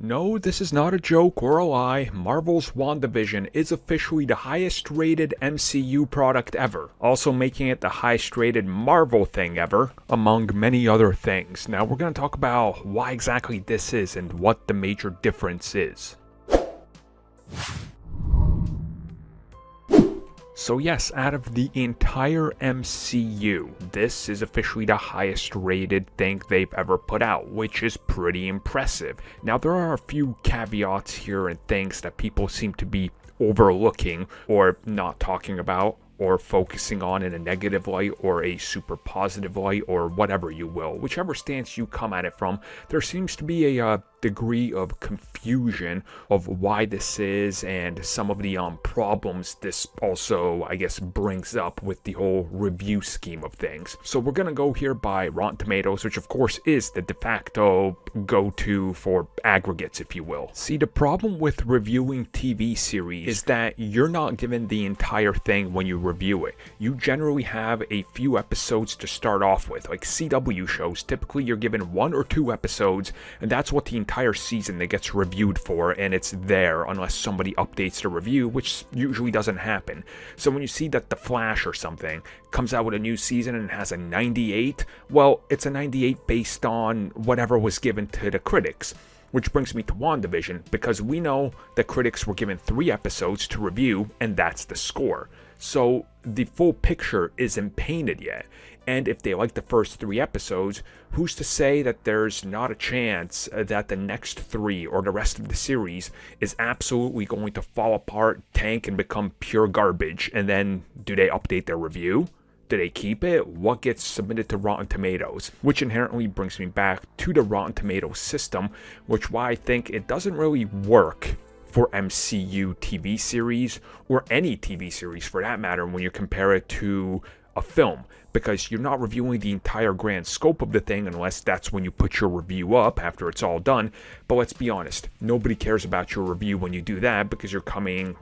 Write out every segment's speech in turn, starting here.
No, this is not a joke or a lie. Marvel's WandaVision is officially the highest rated MCU product ever, also making it the highest rated Marvel thing ever, among many other things. Now we're going to talk about why exactly this is and what the major difference is. So yes, out of the entire MCU, this is officially the highest rated thing they've ever put out, which is pretty impressive. Now there are a few caveats here and things that people seem to be overlooking or not talking about, or focusing on in a negative light or a super positive light, or whatever you will. Whichever stance you come at it from, there seems to be a degree of confusion of why this is and some of the problems this also, I guess, brings up with the whole review scheme of things. So we're gonna go here by Rotten Tomatoes, which of course is the de facto go-to for aggregates, if you will. See, the problem with reviewing TV series is that you're not given the entire thing when you review it. You generally have a few episodes to start off with. Like CW shows, typically you're given 1 or 2 episodes, and that's what the entire season that gets reviewed for, and it's there unless somebody updates the review, which usually doesn't happen. So when you see that The Flash or something comes out with a new season and has a 98, well, it's a 98 based on whatever was given to the critics. Which brings me to WandaVision, because we know the critics were given 3 episodes to review, and that's the score. So the full picture isn't painted yet. And if they like the first 3 episodes, who's to say that there's not a chance that the next 3 or the rest of the series is absolutely going to fall apart, tank, and become pure garbage? And then do they update their review? Do they keep it? What gets submitted to Rotten Tomatoes? Which inherently brings me back to the Rotten Tomatoes system, which why I think it doesn't really work for MCU TV series, or any TV series for that matter, when you compare it to a film, because you're not reviewing the entire grand scope of the thing unless that's when you put your review up after it's all done. But let's be honest, nobody cares about your review when you do that, because you're coming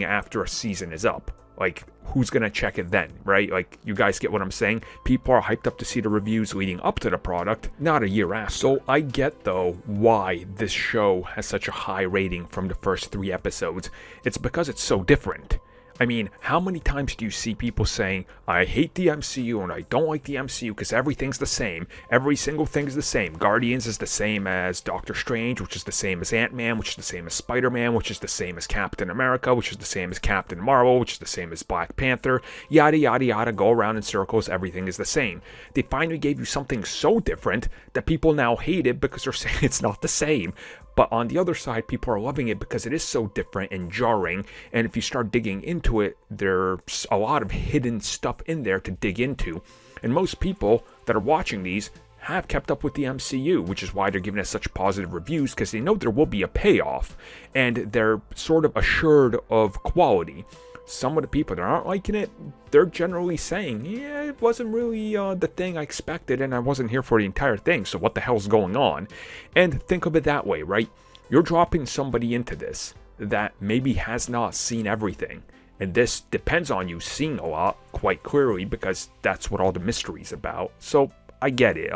after a season is up. Like, who's gonna check it then, right? Like, you guys get what I'm saying? People are hyped up to see the reviews leading up to the product, not a year after. So I get, though, why this show has such a high rating from the first 3 episodes. It's because it's so different. I mean, how many times do you see people saying, I hate the MCU and I don't like the MCU because everything's the same. Every single thing is the same. Guardians is the same as Doctor Strange, which is the same as Ant-Man, which is the same as Spider-Man, which is the same as Captain America, which is the same as Captain Marvel, which is the same as Black Panther, yada yada yada, go around in circles, everything is the same. They finally gave you something so different that people now hate it because they're saying it's not the same. But on the other side, people are loving it because it is so different and jarring, and if you start digging into it, there's a lot of hidden stuff in there to dig into. And most people that are watching these have kept up with the MCU, which is why they're giving us such positive reviews, because they know there will be a payoff, and they're sort of assured of quality. Some of the people that aren't liking it, they're generally saying, yeah, it wasn't really the thing I expected, and I wasn't here for the entire thing, so what the hell's going on? And think of it that way, right? You're dropping somebody into this that maybe has not seen everything, and this depends on you seeing a lot, quite clearly, because that's what all the mystery's about. So I get it.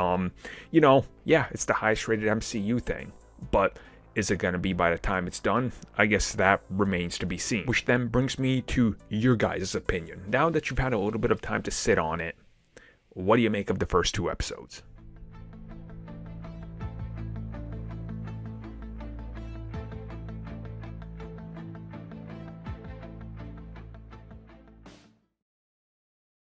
Yeah, it's the highest rated MCU thing, but is it going to be by the time it's done? I guess that remains to be seen. Which then brings me to your guys' opinion. Now that you've had a little bit of time to sit on it, what do you make of the first 2 episodes?